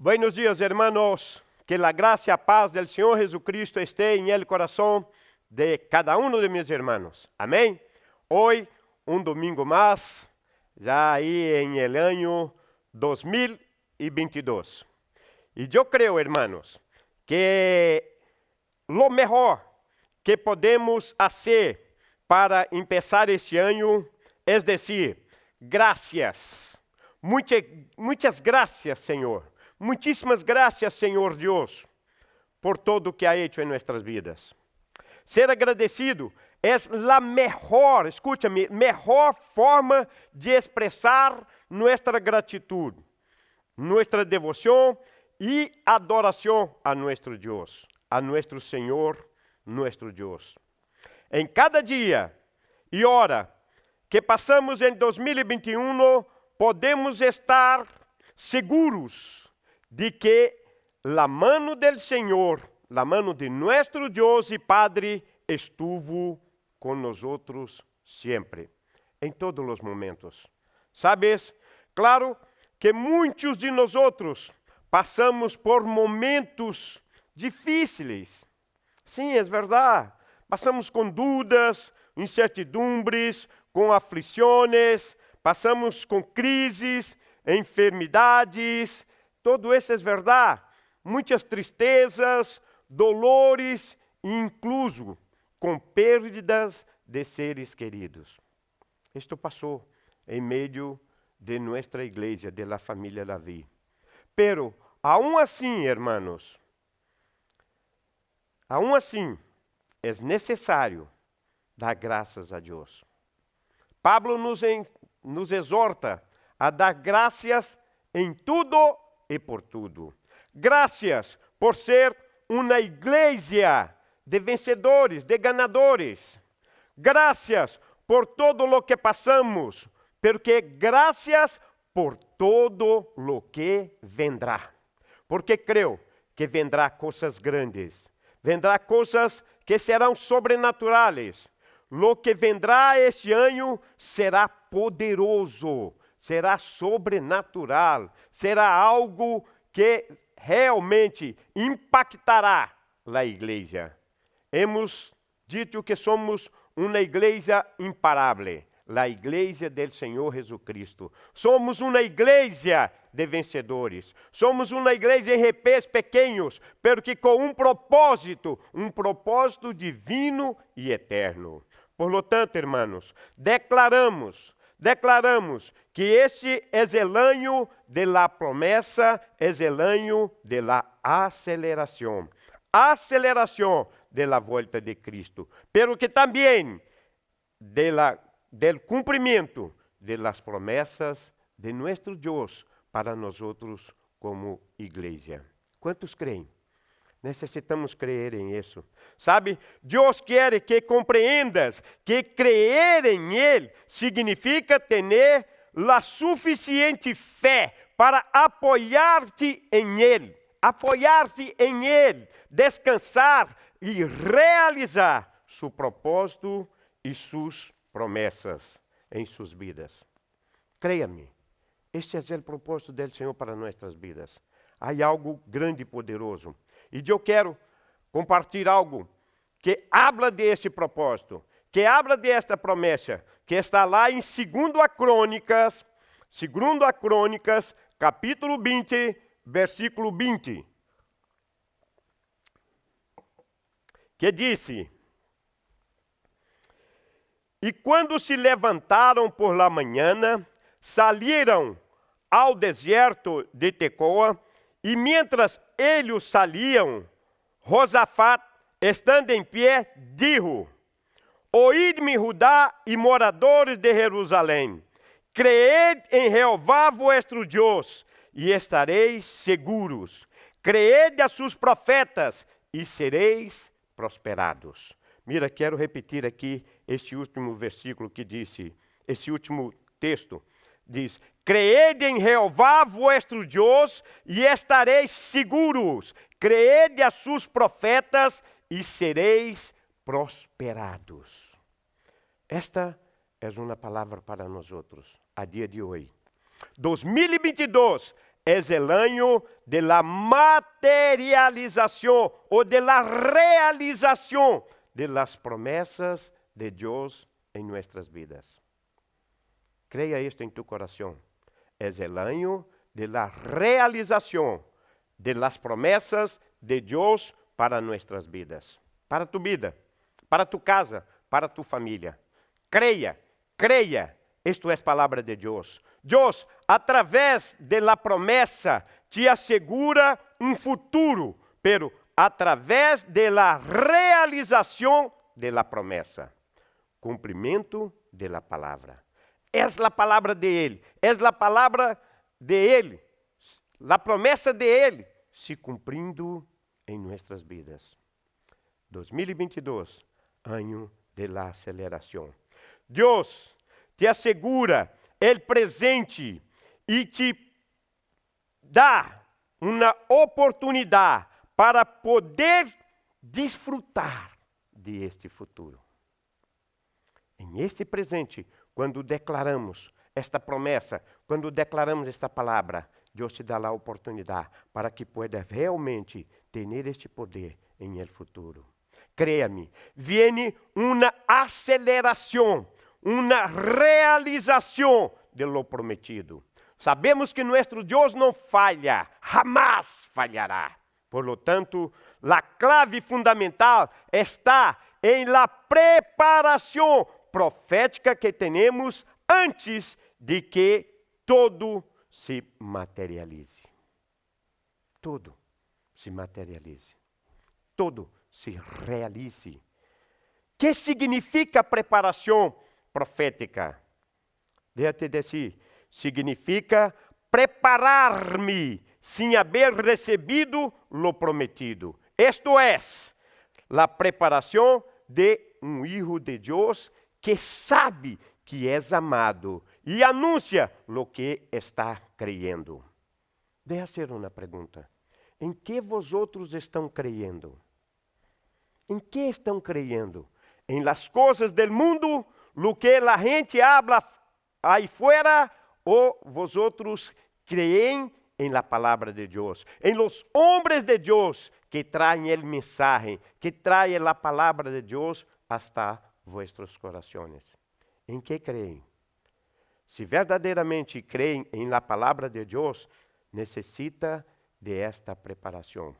Buenos días, hermanos. Que la gracia y paz del Señor Jesucristo esté en el corazón de cada uno de mis hermanos. Amén. Hoy, un domingo más, ya ahí en el año 2022. Y yo creo, hermanos, que lo mejor que podemos hacer para empezar este año es decir, gracias. Muchas gracias, Señor. Muchísimas gracias, Señor Dios, por todo que ha hecho en nuestras vidas. Ser agradecido es la mejor, escúchame, mejor forma de expresar nuestra gratitud, nuestra devoción y adoración a nuestro Dios, a nuestro Señor, nuestro Dios. En cada día y hora que passamos em 2021, podemos estar seguros de que la mano del Señor, la mano de nuestro Dios y Padre, estuvo con nosotros siempre, en todos los momentos. ¿Sabes? Claro que muitos de nosotros passamos por momentos difíceis. Sim, é verdade. Passamos com dúvidas, incertidumbres, com aflições, passamos com crises, enfermidades, tudo isso é verdade. Muitas tristezas, dolores, incluso com perdas de seres queridos. Isto passou em meio de nossa igreja, de la família Davi. Pero, aún assim, hermanos, aún assim, é necessário dar graças a Deus. Pablo nos exorta a dar graças em tudo e por tudo. Graças por ser uma igreja de vencedores, de ganadores. Graças por todo lo que passamos, porque graças por todo lo que vendrá. Porque creio que vendrá coisas grandes, vendrá coisas que serão sobrenaturais. Lo que vendrá este ano será poderoso, será sobrenatural, será algo que realmente impactará a igreja. Hemos dito que somos uma igreja imparável, a igreja del Senhor Jesucristo. Somos uma igreja de vencedores. Somos uma igreja em repés pequenos, porque com um propósito divino e eterno. Por lo tanto, hermanos, declaramos que este é o ano de la promessa, é o ano de la aceleração de la volta de Cristo, pero que também del cumprimento de las promessas de nuestro Deus para nós como igreja. Quantos creem? Necessitamos crer em isso. Sabe, Deus quer que compreendas que crer em Ele significa ter a suficiente fé para apoiar-te em Ele, descansar e realizar seu propósito e suas promessas em suas vidas. Creia-me, este é o propósito do Senhor para nossas vidas. Há algo grande e poderoso. E eu quero compartilhar algo que habla deste propósito, que habla desta promessa, que está lá em 2 Crônicas, capítulo 20, versículo 20. Que disse: E quando se levantaram por la manhã, saíram ao deserto de Tecoa, e mientras eles saliam, Josafat, estando em pé, dijo: Oídme, Judá e moradores de Jerusalém, creed em Jeová vuestro Deus, e estareis seguros. Creed a seus profetas, e sereis prosperados. Mira, quero repetir aqui este último versículo que disse, esse último texto, diz: Creed em Jeová vuestro Deus, e estareis seguros. Creed a seus profetas, e sereis prosperados. Esta é uma palavra para nós outros, a dia de hoje. 2022 es el año de la materialización o de la realización de las promesas de Dios en nuestras vidas. Creia esto en tu corazón. Es el año de la realización de las promesas de Dios para nuestras vidas. Para tu vida, para tu casa, para tu familia. Creia, creia. Esto es palabra de Dios. Dios, através de la promesa, te assegura um futuro, pero através de la realização de la promesa. Cumprimento de la palavra. Es la palavra de Ele. Es la palavra de Ele. La promesa de Ele se cumprindo em nossas vidas. 2022, ano de la aceleração. Deus te assegura o presente e te dá uma oportunidade para poder desfrutar de este futuro. Em este presente, quando declaramos esta promessa, quando declaramos esta palavra, Deus te dá a oportunidade para que puedas realmente ter este poder em el futuro. Creia-me, viene uma aceleração, uma realização de lo prometido. Sabemos que nosso Deus não falha, jamais falhará. Por lo tanto, a clave fundamental está em la preparação profética que temos antes de que todo se materialize. Todo se materialize. Todo se realize. Que significa preparação profética? Deixa-te dizer, significa preparar-me sem haver recebido lo prometido. Esto es, la preparação de um hijo de Deus que sabe que é amado e anuncia lo que está creyendo. Deixa ser uma pergunta. Em que vosotros estão creyendo? Em que estão creyendo? Em las coisas del mundo, lo que la gente habla aí fora, ou vosotros creem em la palavra de Deus, em los hombres de Deus que traem el mensaje, que traem la palavra de Deus hasta vuestros corazones. Em que creem? Se verdadeiramente creem em la palavra de Deus, necessita de esta preparação.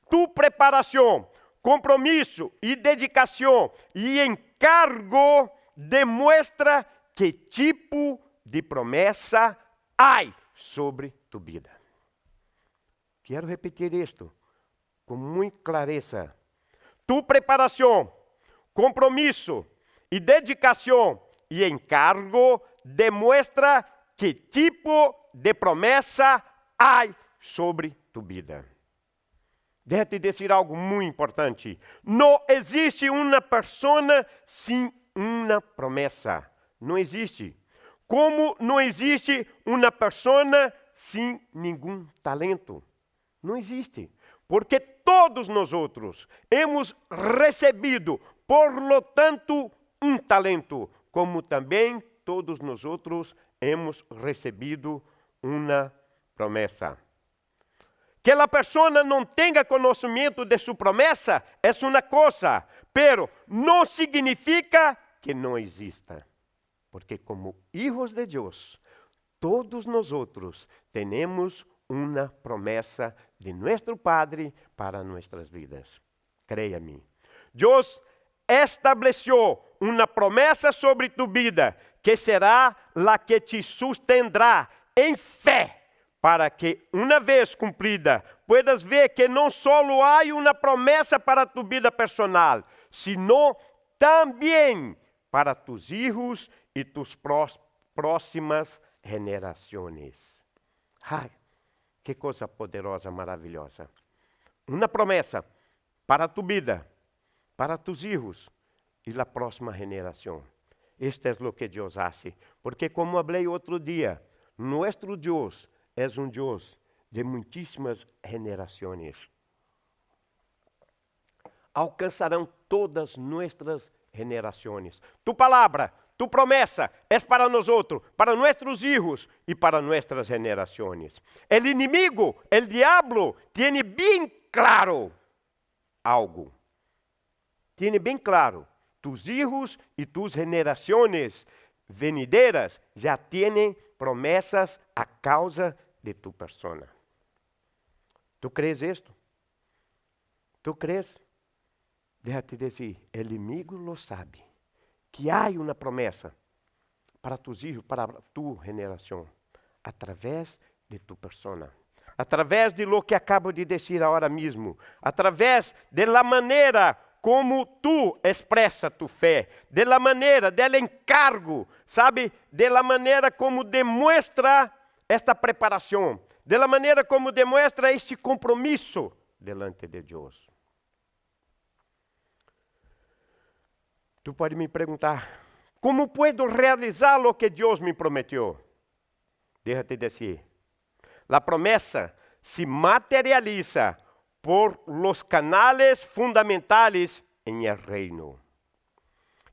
Tu preparação, compromisso e dedicação e encargo demonstra que tipo de promessa há sobre tu vida. Quero repetir isto com muita clareza. Tu preparação, compromisso e dedicação e encargo demonstra que tipo de promessa há sobre tu vida. Deixa-te dizer algo muito importante. Não existe uma pessoa sem uma promessa. Não existe. Como não existe uma pessoa sem nenhum talento. Não existe. Porque todos nós outros hemos recebido, por lo tanto, um talento, como também todos nós outros hemos recebido uma promessa. Que a pessoa não tenha conhecimento de sua promessa é uma coisa, pero não significa que não exista. Porque como hijos de Deus, todos nós outros temos uma promessa de nosso Padre para nossas vidas. Creia-me. Deus estabeleceu uma promessa sobre tu vida, que será a que te sustendrá em fé, para que, uma vez cumprida, puedas ver que não só há uma promessa para tu vida personal, sino também para tus hijos e tus próximas gerações. Ai, que coisa poderosa, maravilhosa. Uma promessa para tu vida, para tus hijos e a próxima geração. Isto é o que Deus faz, porque como falei outro dia, nosso Deus é um Deus de muitíssimas gerações. Alcançarão todas nossas gerações. Tu palavra, tu promesa es para nosotros, para nuestros hijos y para nuestras generaciones. El enemigo, el diablo, tiene bien claro algo. Tiene bien claro, tus hijos y tus generaciones venideras ya tienen promesas a causa de tu persona. ¿Tú crees esto? ¿Tú crees? Déjate decir, el enemigo lo sabe, que hay una promesa para tus hijos, para tu generación, a través de tu persona, a través de lo que acabo de decir ahora mismo, a través de la manera como tú expresa tu fé, de la manera, del encargo, sabe, de la manera como demuestra esta preparación, de la manera como demuestra este compromiso delante de Dios. Tú puedes me perguntar, como puedo realizar lo que Deus me prometeu? Déjate decir, la promesa se materializa por los canales fundamentales en el reino,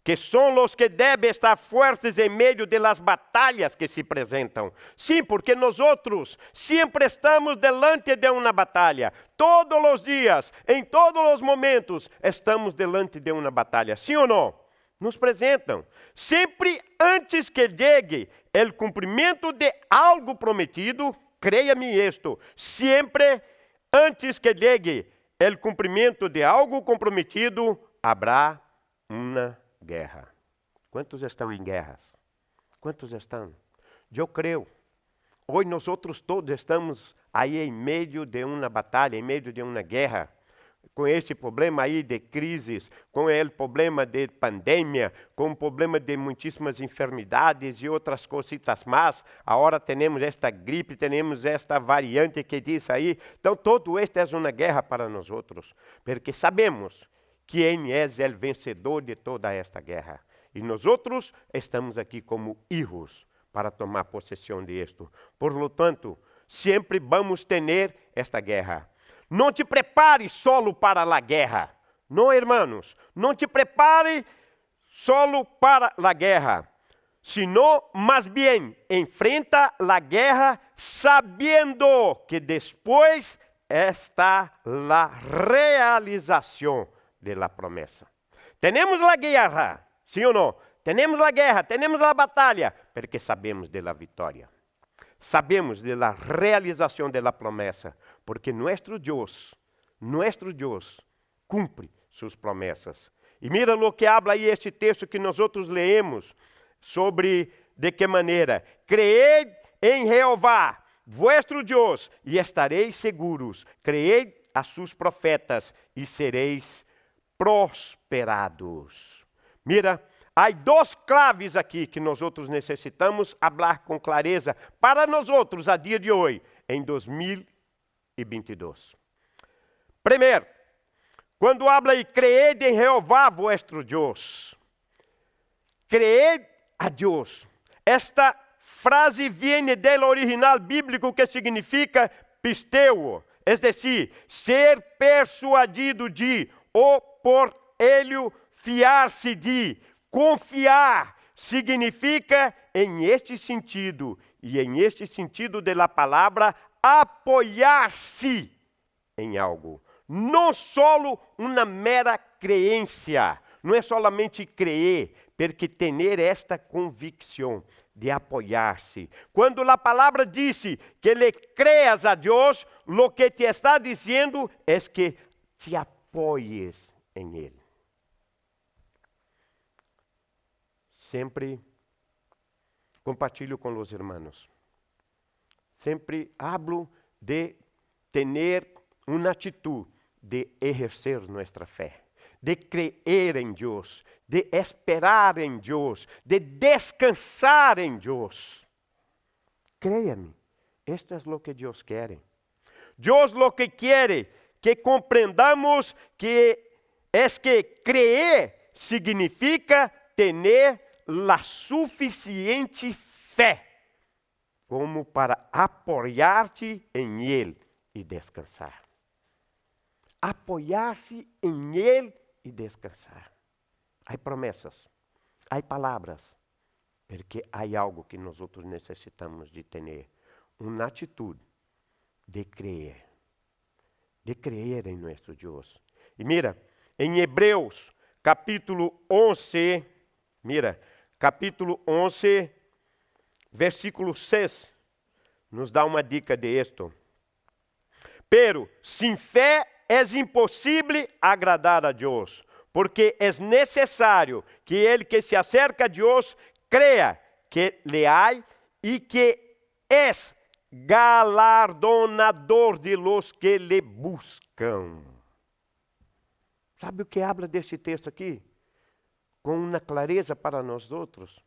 que son los que deben estar fuertes en medio de las batallas que se presentan. Sí, porque nosotros siempre estamos delante de una batalla. Todos los días, en todos los momentos, estamos delante de una batalla. ¿Sí o no? Nos presentam. Sempre antes que llegue o cumprimento de algo prometido, creia-me isto, sempre antes que llegue o cumprimento de algo comprometido, habrá uma guerra. Quantos estão em guerras? Quantos estão? Eu creio. Hoje nós todos estamos aí em meio de uma batalha, em meio de uma guerra. Com este problema aí de crises, com o problema de pandemia, com o problema de muitíssimas enfermidades e outras cositas mais. Agora temos esta gripe, temos esta variante que diz aí. Então, todo este é uma guerra para nós outros, porque sabemos quem é o vencedor de toda esta guerra. E nós outros estamos aqui como filhos para tomar possessão de isto. Por lo tanto, sempre vamos ter esta guerra. Não te prepare solo para a guerra. Não, hermanos, não te prepare solo para a guerra, sino más bien enfrenta a guerra sabiendo que depois está a realização de la promessa. Temos a guerra, sim ou não? Temos a guerra, temos a batalha, porque sabemos de la vitória. Sabemos de la realização de la promessa, porque nuestro Deus cumpre suas promessas. E mira lo que habla aí este texto que nós outros leemos sobre de que maneira. Creed em Jeová, vuestro Deus, e estareis seguros. Creed a sus profetas e sereis prosperados. Mira, há duas claves aqui que nós outros necessitamos falar com clareza para nós outros a dia de hoje, em 2022. Primeiro, quando habla aí, creed em Jeová, vuestro Deus. Creed a Deus. Esta frase vem do original bíblico que significa pisteu, es decir, ser persuadido de, ou por ele fiar-se de. Confiar significa, em este sentido, e em este sentido da palavra, apoiar-se em algo. Não só uma mera crença, não é solamente crer, porque ter esta convicção de apoiar-se. Quando a palavra disse que le creas a Deus, lo que te está dizendo é que te apoies em Ele. Sempre compartilho com os irmãos. Sempre hablo de ter uma atitude de exercer nossa fé, de creer em Deus, de esperar em Deus, de descansar em Deus. Creia-me, esto é o que Deus quer. Deus lo que quer que compreendamos que é que creer significa ter la suficiente fé como para apoiar-te em Ele e descansar. Apoiar-se em Ele e descansar. Há promessas, há palavras, Porque há algo que nós outros necessitamos de ter, uma atitude de crer em nosso Deus. E mira, em Hebreus, capítulo 11, capítulo 11, versículo 6, nos dá uma dica de esto. Pero, sin fé es imposible agradar a Deus, porque es necesario que el que se acerca a Deus crea que le hay y que es galardonador de los que le buscam. Sabe o que habla desse texto aqui? Com uma clareza para nós outros.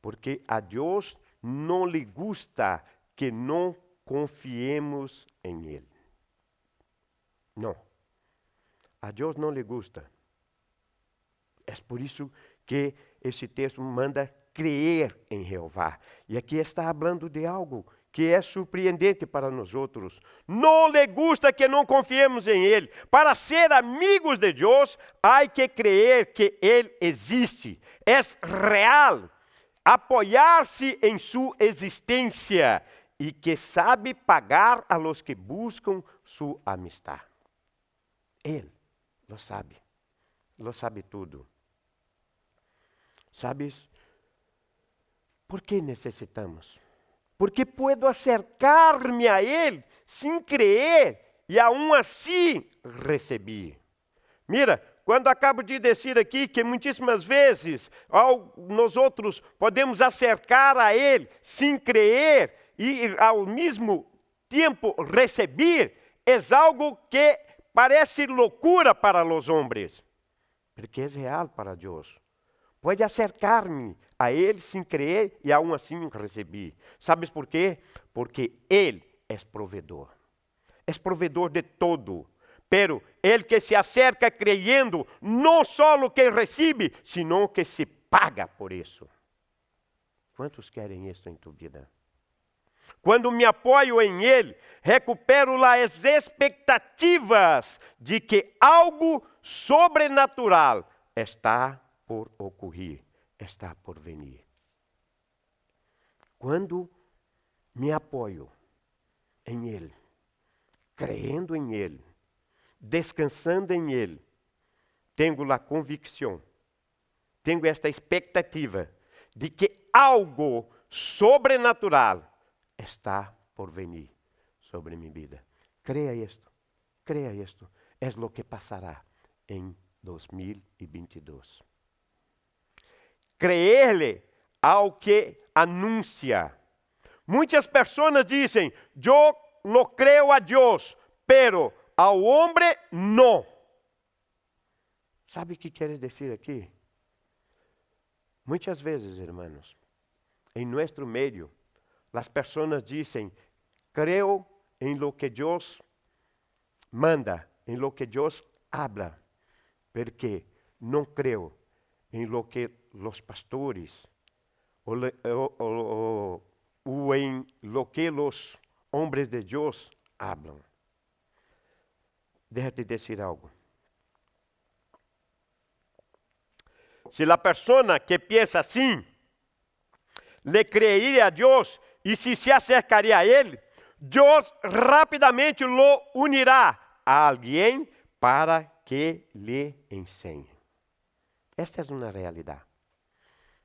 Porque a Deus não lhe gusta que não confiemos em Ele. Não. A Deus não lhe gusta. É por isso que esse texto manda crer em Jeová. E aqui está falando de algo que é surpreendente para nós outros. Não lhe gusta que não confiemos em Ele. Para ser amigos de Deus, há que crer que Ele existe, é real, apoiar-se em sua existência e que sabe pagar a los que buscam sua amistad. Ele lo sabe tudo. ¿Sabes por que necessitamos? Porque puedo acercar-me a Ele sem crer e aún assim receber. Mira, quando acabo de dizer aqui que muitíssimas vezes nós outros podemos acercar a Ele sem crer e ao mesmo tempo receber, é algo que parece loucura para os homens, porque é real para Deus. Pode acercar-me a Ele sem crer e aún assim receber. ¿Sabes por quê? Porque Ele é provedor. É provedor de todo. Pero el que se acerca creyendo, não só o que recebe, sino que se paga por isso. Quantos querem isso em tu vida? Quando me apoio em Ele, recupero as expectativas de que algo sobrenatural está por ocorrer, está por venir. Quando me apoio em Ele, crendo em Ele, descansando em Ele, tenho a convicção, tenho esta expectativa de que algo sobrenatural está por venir sobre minha vida. Creia isto, é o que passará em 2022. Creer-lhe ao que anuncia. Muitas pessoas dizem, eu lo creo a Deus, pero ao homem não. ¿Sabe o que quer dizer aqui? Muitas vezes, irmãos, em nosso meio, as pessoas dizem, creo em lo que Deus manda, em lo que Deus habla, porque não creo em lo que os pastores ou em lo que os homens de Deus hablam. Deixa-te dizer algo. Se a pessoa que pensa assim, le creeria a Deus e se acercaria a Ele, Deus rapidamente lo unirá a alguém para que lhe ensine. Esta é uma realidade.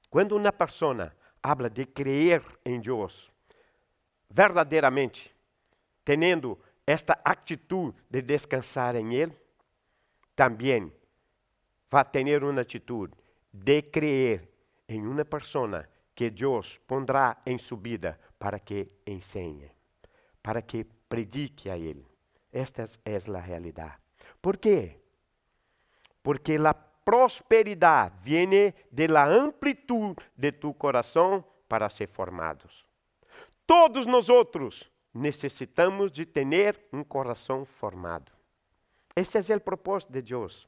Quando uma pessoa habla de crer em Deus, verdadeiramente, tendo esta atitude de descansar em Ele, também vai ter uma atitude de crer em uma pessoa que Deus pondrá em sua vida para que ensine, para que predique a Ele. Esta é a realidade. ¿Por quê? Porque a prosperidade viene de la amplitud de tu coração para ser formados. Todos nós outros necessitamos de ter um coração formado. Esse é o propósito de Deus.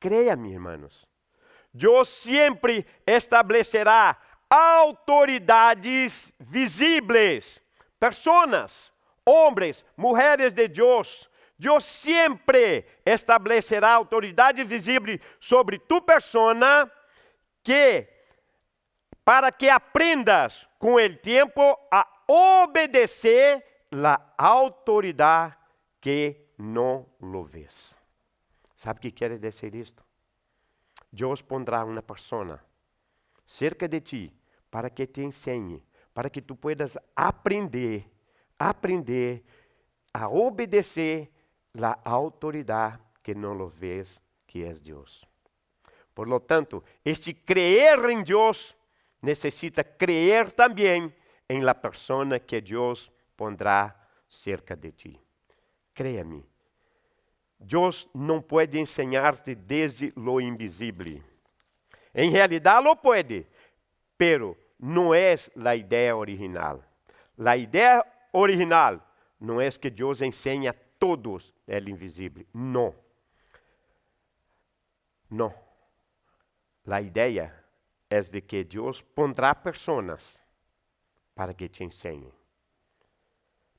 Creia-me, irmãos. Deus sempre estabelecerá autoridades visíveis, pessoas, homens, mulheres de Deus. Deus sempre estabelecerá autoridade visível sobre tu persona que para que aprendas com o tempo a obedecer a autoridade que não lo ves. ¿Sabe o que quer dizer isto? Deus pondrá uma pessoa cerca de ti para que te ensine, para que tu puedas aprender a obedecer a autoridade que não lo ves, que é Deus. Por lo tanto, este creer em Deus necessita creer também em la persona que Deus pondrá cerca de ti. Créame, Deus não pode ensinar-te desde lo invisível. Em realidade lo pode, pero não é a ideia original. A ideia original não é que Deus ensine a todos o invisível. Não. Não. A ideia é de que Deus pondrá pessoas para que te ensinem.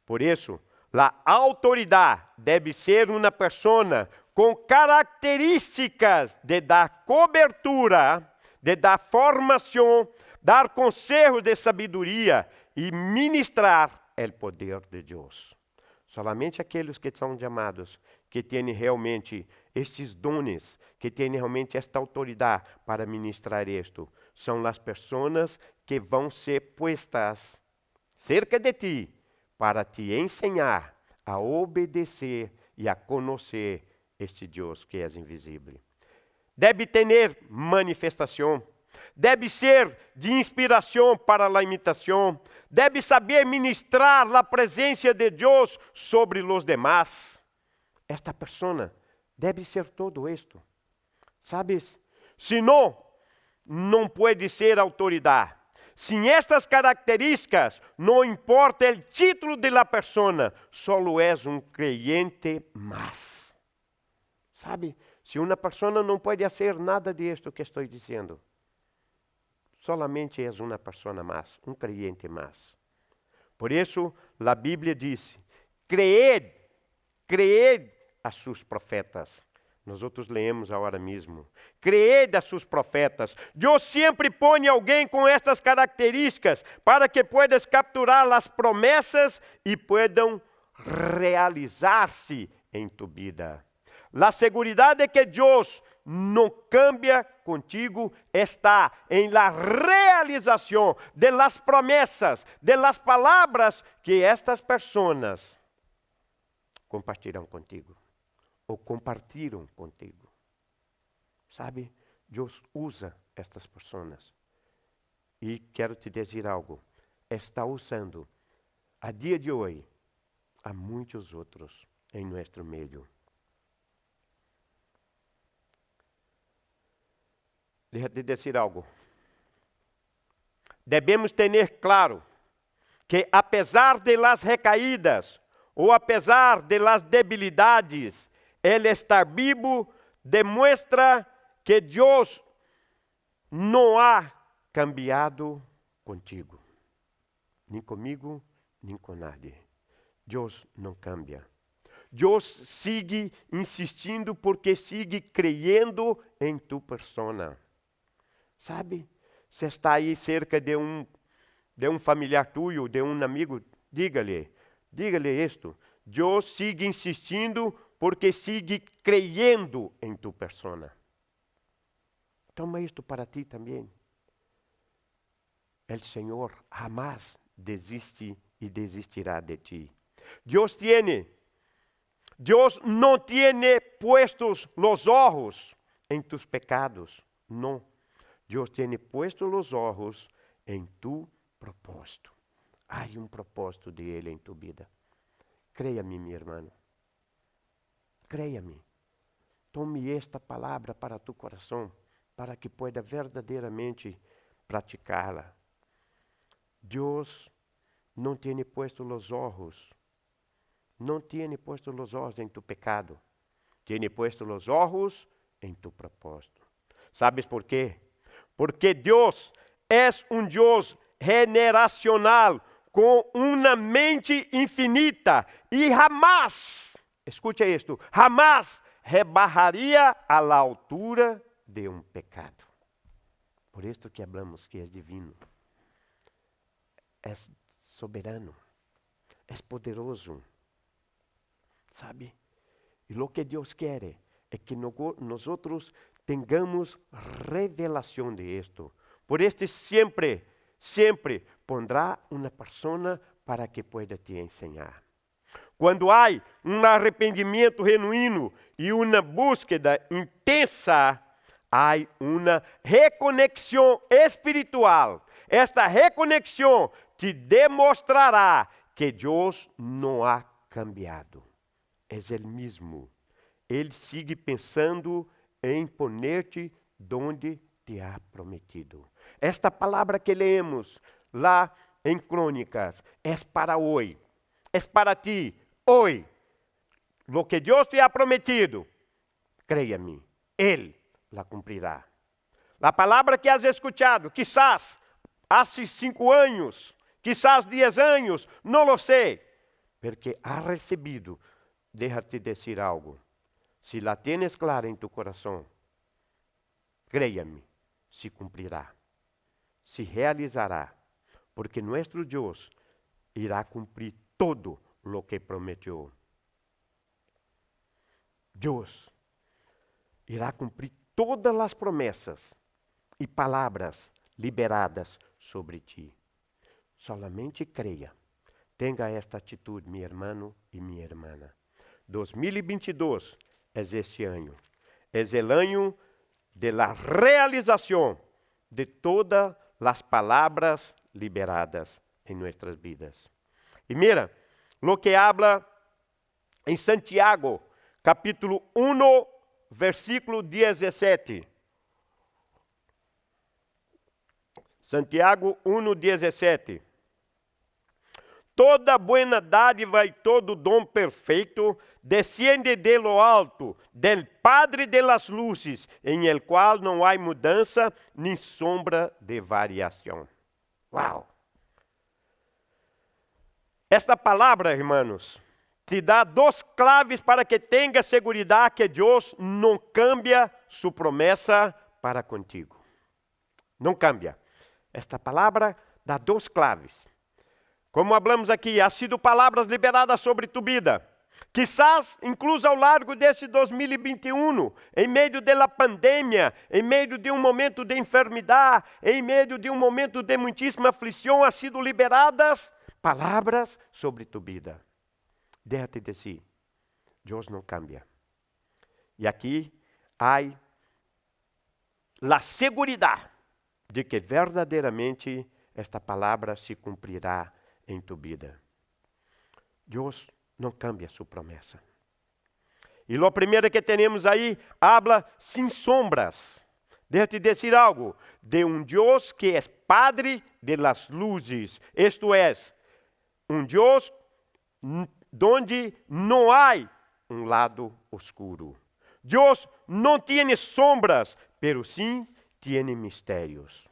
Por isso, a autoridade deve ser uma pessoa com características de dar cobertura, de dar formação, dar conselhos de sabedoria e ministrar o poder de Deus. Solamente aqueles que são chamados, que têm realmente estes dones, que têm realmente esta autoridade para ministrar isto, são as pessoas que vão ser puestas cerca de ti para te ensinar a obedecer e a conhecer este Deus que é invisível. Deve ter manifestação, deve ser de inspiração para a imitação, deve saber ministrar a presença de Deus sobre os demás. Esta pessoa deve ser todo isto. Sabes? Se não pode ser autoridade. Sem estas características, não importa o título de la persona, solo é creyente más. Sabe? Se uma pessoa não pode fazer nada disto que estou dizendo, solamente é uma pessoa más, creyente más. Por isso, a Bíblia diz: creed a seus profetas. Nós outros leemos agora mesmo. Creed a seus profetas. Deus sempre põe alguém com estas características para que puedas capturar as promessas e puedan realizar-se em tu vida. A segurança de que Deus não cambia contigo está em la realização de las promessas, de las palavras que estas pessoas compartilharão contigo. Ou compartilham contigo. Sabe, Deus usa estas pessoas. E quero te dizer algo. Está usando, a dia de hoje, a muitos outros em nosso meio. Deixa-te dizer algo. Devemos ter claro que apesar de las recaídas, ou apesar de las debilidades, el estar vivo demuestra que Deus não ha cambiado contigo, nem comigo, nem com nadie. Deus não cambia. Deus sigue insistindo porque sigue creyendo em tu persona. Sabe? Se está aí cerca de um familiar tuyo, de um amigo, dígale isto. Deus sigue insistindo porque sigue creyendo em tu persona. Toma isto para ti também. El Senhor jamás desiste e desistirá de ti. Deus não tiene puestos los ojos em tus pecados. Não. Deus tiene puesto los ojos em tu propósito. Há propósito de Ele em tu vida. Creia-me, meu irmão. Creia-me. Tome esta palavra para tu coração, para que pueda verdadeiramente praticá-la. Deus não tiene puesto los ojos. Não tiene puesto los ojos em tu pecado. Tiene puesto los ojos em tu propósito. ¿Sabes por quê? Porque Deus é Deus generacional, com uma mente infinita e jamás, escute isto, jamás rebaixaria a la altura de um pecado. Por isso que falamos que é divino. É soberano. É poderoso. ¿Sabe? E o que Deus quer é que nós tengamos revelação de esto. Por este sempre pondrá uma pessoa para que pueda te ensinar. Quando há arrependimento genuíno e uma búsqueda intensa, há uma reconexão espiritual. Esta reconexão te demonstrará que Deus não ha cambiado. É o mesmo. Ele sigue pensando em poner-te donde te ha prometido. Esta palavra que leemos lá em Crônicas é para hoje. É para ti, hoje. Lo que Deus te ha prometido, creia-me, Ele la cumprirá. A palavra que has escuchado, quizás há 5 anos, quizás 10 anos, não lo sei, porque has recebido. Déjate dizer algo. Se la tienes clara em tu coração, créame, se cumprirá, se realizará, porque nosso Deus irá cumprir todo lo que prometeu. Deus irá cumprir todas as promessas e palavras liberadas sobre ti. Solamente creia. Tenha esta atitude, meu irmão e minha irmã. 2022 é este ano. É o ano de la realização de todas as palavras liberadas em nossas vidas. E mira, lo que habla em Santiago, capítulo 1, versículo 17. Santiago 1, 17. Toda buena dádiva e todo dom perfeito desciende de lo alto, del Padre de las luzes, em el qual não há mudança nem sombra de variação. Uau! Esta palavra, irmãos, te dá 2 claves para que tenha segurança que Deus não cambia sua promessa para contigo. Não cambia. Esta palavra dá 2 claves. Como falamos aqui, há sido palavras liberadas sobre tu vida. Quizás, incluso ao largo deste 2021, em meio da pandemia, em meio de um momento de enfermidade, em meio de um momento de muitíssima aflição, há sido liberadas palavras sobre tu vida. Déjate dizer, Deus não cambia. E aqui há a segurança de que verdadeiramente esta palavra se cumprirá em tu vida. Deus não cambia sua promessa. E o primeiro que temos aí, habla sem sombras. Deixa-te dizer algo, de um Deus que é Padre de las luzes. Isto é, um Deus onde não há um lado oscuro. Deus não tem sombras, pero sim tem mistérios.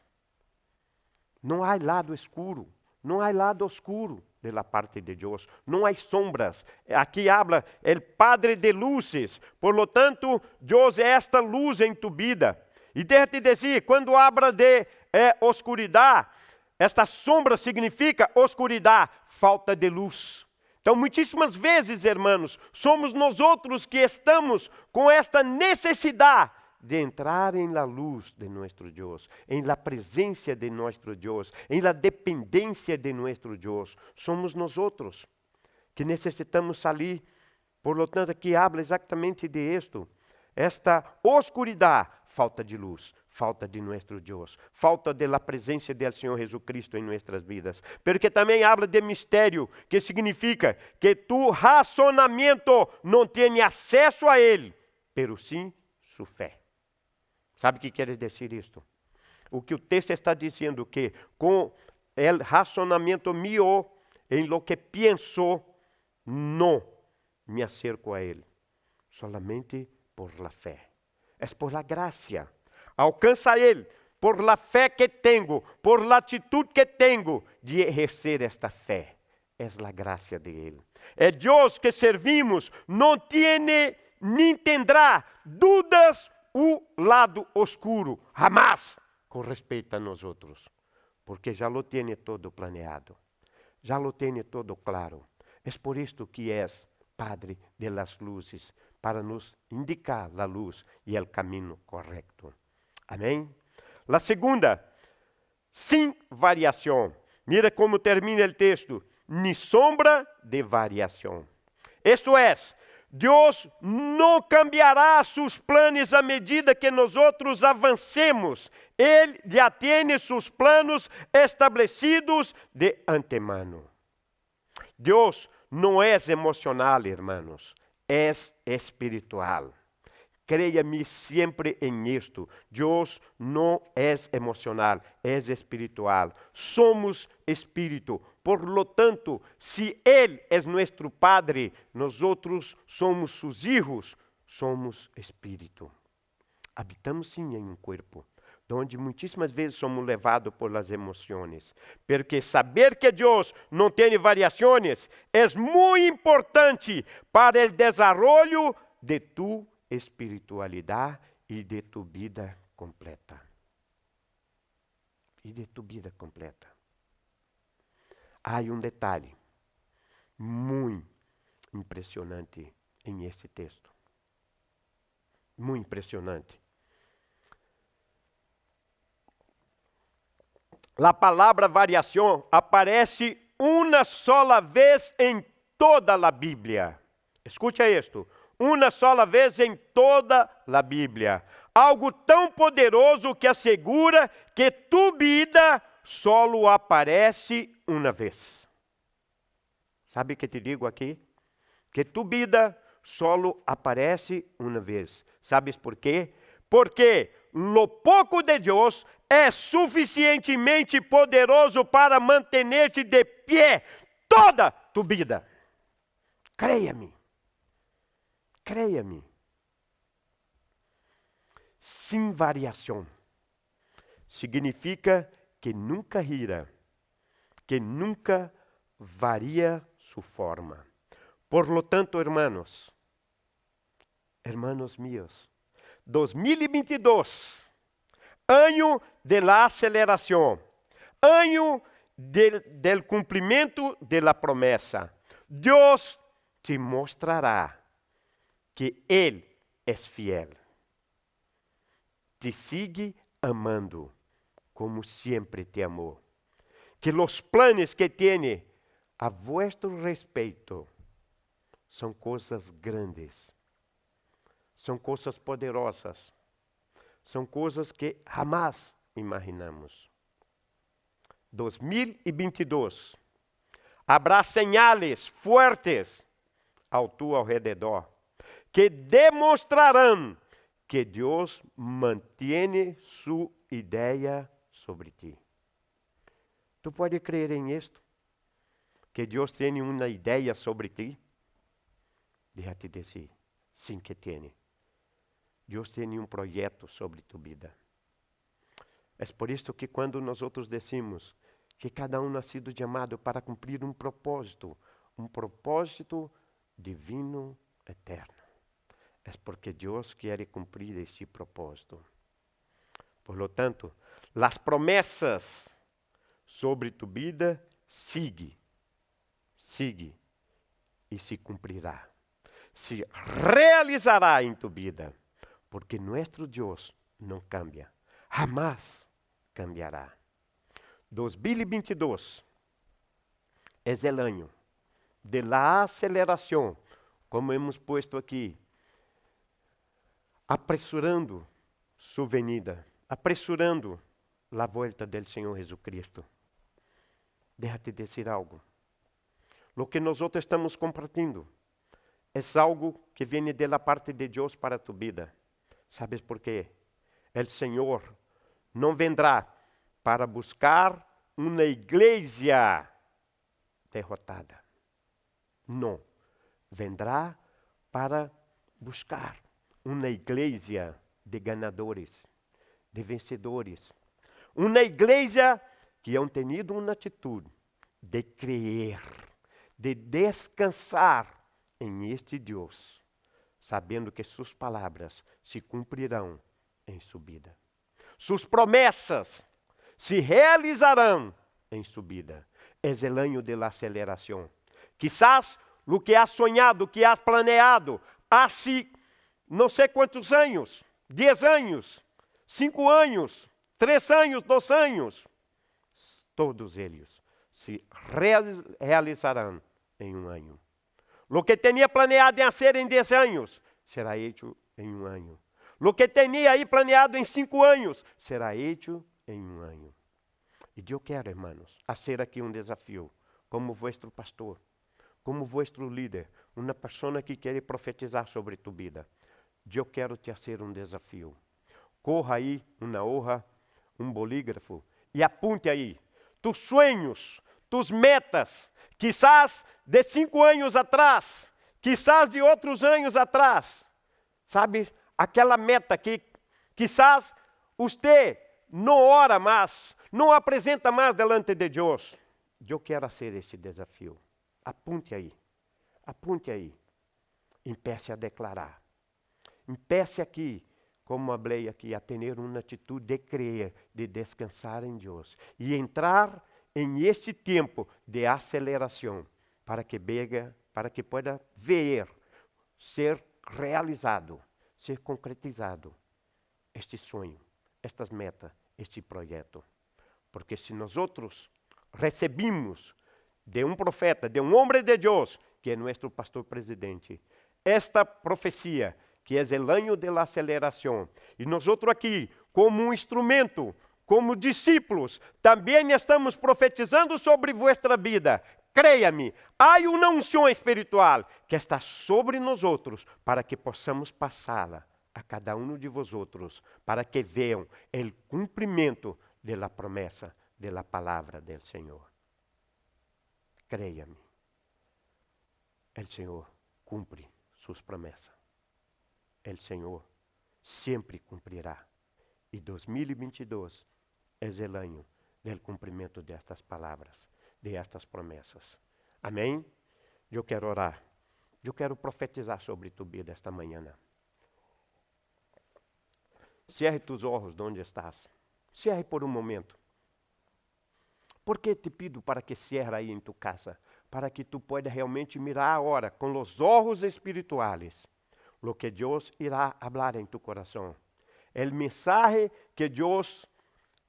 Não há lado escuro. Não há lado oscuro de la parte de Deus. Não há sombras. Aqui habla el Padre de luzes. Por lo tanto, Deus é esta luz em tu vida. E deixa-te dizer, quando habla de oscuridade, esta sombra significa oscuridade, falta de luz. Então, muitíssimas vezes, irmãos, somos nós outros que estamos com esta necessidade de entrar em la luz de nosso Deus, em la presença de nosso Deus, em la dependência de nosso Deus. Somos nós outros que necessitamos sair. Por lo tanto, aqui habla exatamente de isto. Esta oscuridade, falta de luz, falta de nosso Deus, falta de la presença do Senhor Jesucristo em nossas vidas. Porque também habla de mistério, que significa que tu razonamento não tem acesso a Ele, pero sim sua fé. Sabe o que quer dizer isto? O que o texto está dizendo, que com o razonamento meu, em lo que penso, não me acerco a Ele. Solamente por la fé. É por la graça. Alcança Ele por la fé que tenho, por la atitude que tenho de exercer esta fé. É a graça de Ele. É Deus que servimos, não tem nem tendrá dúvidas o lado oscuro, jamás. com respeito a nós outros, porque já lo tem todo planeado, já lo tem todo claro. É por isto que és Padre de las luzes, para nos indicar a luz e o caminho correto. Amém? La segunda, sem variação. Mira como termina o texto. Ni sombra de variação. Isto é, Deus não cambiará seus planos à medida que nós outros avancemos. Ele já tem seus planos estabelecidos de antemano. Deus não é emocional, irmãos, é espiritual. Creia-me sempre em isto. Deus não é emocional, é espiritual. Somos espírito. Por lo tanto, se Ele é nosso Padre, nós outros somos seus filhos, somos espírito. Habitamos sim em um corpo, onde muitíssimas vezes somos levados por las emoções. Porque saber que Deus não tem variações é muito importante para o desenvolvimento de tu espiritualidade e de tu vida completa. E de tu vida completa. Há um detalhe muito impressionante em este texto. Muito impressionante. A palavra variação aparece uma sola vez em toda a Bíblia. Escucha isto. Uma sola vez em toda a Bíblia. Algo tão poderoso que assegura que tu vida solo aparece uma vez. Sabe o que te digo aqui? Que tu vida solo aparece uma vez. Sabes por quê? Porque lo pouco de Deus é suficientemente poderoso para manter-te de pé toda tu vida. Creia-me. Creia-me. Sem variação. Significa que nunca gira, que nunca varia sua forma. Por lo tanto, hermanos míos, 2022, ano de la aceleração, ano del cumprimento de la promessa. Deus te mostrará que Ele é fiel. Te sigue amando, como sempre te amou. Que os planos que tem a vuestro respeito são coisas grandes, são coisas poderosas, são coisas que jamais imaginamos. 2022, habrá señales fuertes ao tu alrededor, que demonstrarão que Deus mantém sua ideia sobre ti. Tu pode crer em isto? Que Deus tem uma ideia sobre ti? Deixa-te dizer, sim que tem. Deus tem um projeto sobre tu vida. É por isso que quando nós outros decimos que cada um ha sido chamado para cumprir um propósito divino eterno. É porque Deus quer cumprir este propósito. Por lo tanto, as promessas sobre tu vida sigue e se cumprirá. Se realizará em tu vida, porque nosso Deus não cambia, jamais cambiará. 2022 é o ano de la aceleração, como hemos puesto aqui, apressurando sua venida, apressurando a volta do Senhor Jesucristo. Déjate dizer algo. Lo que nós estamos compartilhando é algo que vem da parte de Deus para tu vida. ¿Sabes por quê? O Senhor não vendrá para buscar uma igreja derrotada. Não. Vendrá para buscar uma igreja de ganadores, de vencedores. Uma igreja que han tenido uma atitude de crer, de descansar em este Deus, sabendo que suas palavras se cumprirão em sua vida. sus promessas se realizarão em sua vida. É o ano da aceleração. Quizás o que has sonhado, o que has planeado, há não sei quantos anos, 10 anos, 5 anos, 3 anos, 2 anos, todos eles se realizarão em um ano. Lo que tinha planeado em ser em 10 anos, será hecho em um ano. Lo que tinha aí planeado em 5 anos, será hecho em um ano. E eu quero, irmãos, fazer aqui um desafio, como vuestro pastor, como vuestro líder, uma pessoa que quer profetizar sobre tu vida. Eu quero te fazer um desafio. Corra aí uma hoja, um bolígrafo e apunte aí tus sonhos, tus metas, quizás de 5 anos atrás, quizás de outros anos atrás. Sabe, aquela meta que quizás você não ora mais, não apresenta mais delante de Deus. Eu quero fazer este desafio. Apunte aí. Apunte aí. Empiece a declarar. Empiece aqui, como falei aqui, a ter uma atitude de crer, de descansar em Deus. E entrar em este tempo de aceleração, para que pueda ver, ser realizado, ser concretizado este sonho, estas metas, este projeto. Porque se nós recebemos de um profeta, de um homem de Deus, que é nosso pastor presidente, esta profecia, que é o ano da aceleração, e nós aqui, como um instrumento, como discípulos, também estamos profetizando sobre vuestra vida. Creia-me, há uma unção espiritual que está sobre nós para que possamos passá-la a cada um de vosotros, para que vejam o cumprimento da promessa da palavra do Senhor. Creia-me, o Senhor cumpre suas promessas. O Senhor sempre cumprirá. E 2022 é o ano do cumprimento destas palavras, destas promessas. Amém? Eu quero orar. Eu quero profetizar sobre tu vida esta manhã. Cierre tus olhos de onde estás. Cierre por um momento. Por que te pido para que cierre aí em tu casa? Para que tu puedas realmente mirar agora com os olhos espirituais lo que Deus irá falar em tu coração. O mensaje que Deus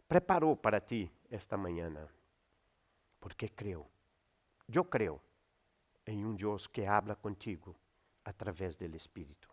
preparou para ti esta manhã. Porque creo. Eu creo em um Deus que habla contigo através do Espírito.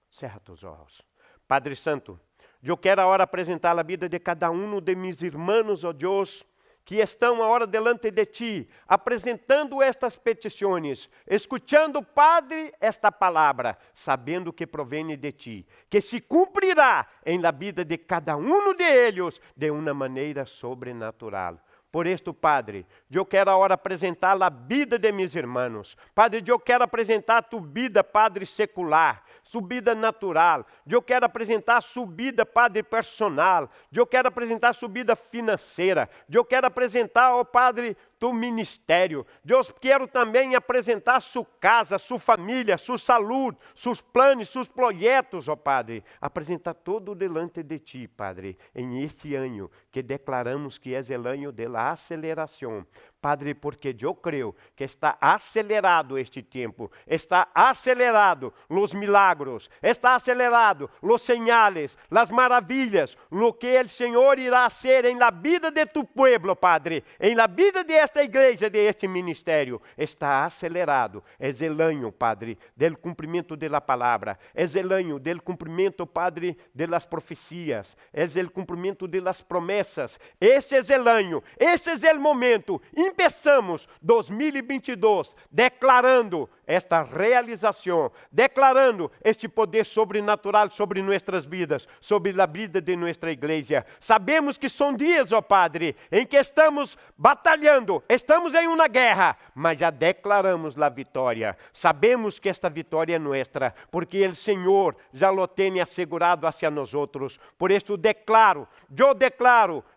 Cerra tus olhos. Padre Santo, eu quero agora apresentar a vida de cada um de mis irmãos, ó Deus, que estão agora delante de ti, apresentando estas petições, escutando, Padre, esta palavra, sabendo que provém de ti, que se cumprirá em la vida de cada um de eles de uma maneira sobrenatural. Por isto, Padre, eu quero agora apresentar a vida de meus irmãos. Padre, eu quero apresentar tu vida, Padre, secular, sua vida natural. Eu quero apresentar sua vida, Padre, personal. Eu quero apresentar sua vida financeira. Eu quero apresentar, ó Padre, tu ministério. Deus, quero também apresentar sua casa, sua família, sua saúde, seus planos, seus projetos, ó Padre. Apresentar todo delante de ti, Padre, em este ano que declaramos que é o ano da aceleração. Padre, porque eu creio que está acelerado este tempo, está acelerado os milagros, está acelerado os señales, as maravilhas, lo que o Senhor irá fazer em la vida de tu pueblo, Padre, em la vida de esta igreja, de este ministério, está acelerado. É o ano, Padre, del cumprimento de la palavra, é o ano del cumprimento, Padre, de las profecias, é o cumprimento de las promessas. Este é o ano, este é o momento. Começamos 2022 declarando esta realização, declarando este poder sobrenatural sobre nossas vidas, sobre a vida de nossa igreja. Sabemos que são dias, ó Padre, em que estamos batalhando, estamos em uma guerra, mas já declaramos a vitória. Sabemos que esta vitória é nossa, porque o Senhor já lo tem assegurado hacia nós outros. Por isso eu declaro,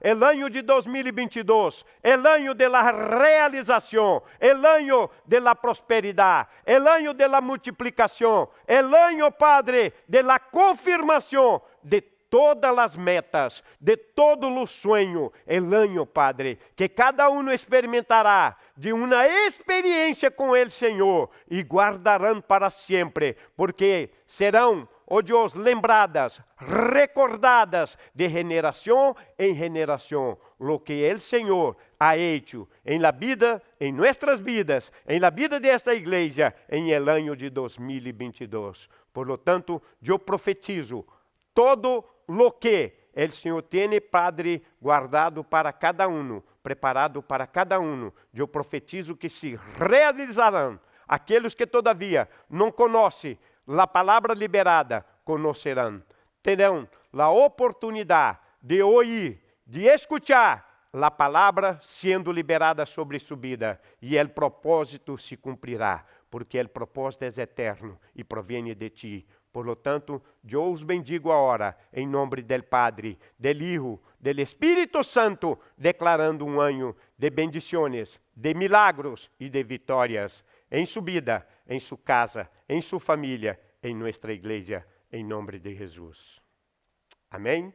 o ano de 2022, o ano de la realização, o ano de la prosperidade, o ano de la multiplicação, o ano, Padre, de la confirmação de todas as metas, de todo o sonho, el ano, Padre, que cada um experimentará de uma experiência com el Senhor e guardarão para sempre, porque serão, oh Deus, lembradas, recordadas de geração em geração, lo que el Senhor ha hecho en la vida, en nuestras vidas, en la vida de esta iglesia, en el año de 2022. Por lo tanto, yo profetizo todo lo que el Senhor tiene, Padre, guardado para cada uno, preparado para cada uno. Eu profetizo que se realizarão. Aqueles que todavia não conhecem a palavra liberada, conhecerão. Terão a oportunidade de ouvir, de escuchar a palavra sendo liberada sobre sua vida. E o propósito se cumprirá, porque o propósito é eterno e provém de ti. Por lo tanto, eu os bendigo agora, em nome do Padre, do Hijo, do Espírito Santo, declarando um ano de bendições, de milagros e de vitórias em sua vida, em sua casa, em sua família, em nossa igreja, em nome de Jesus. Amém?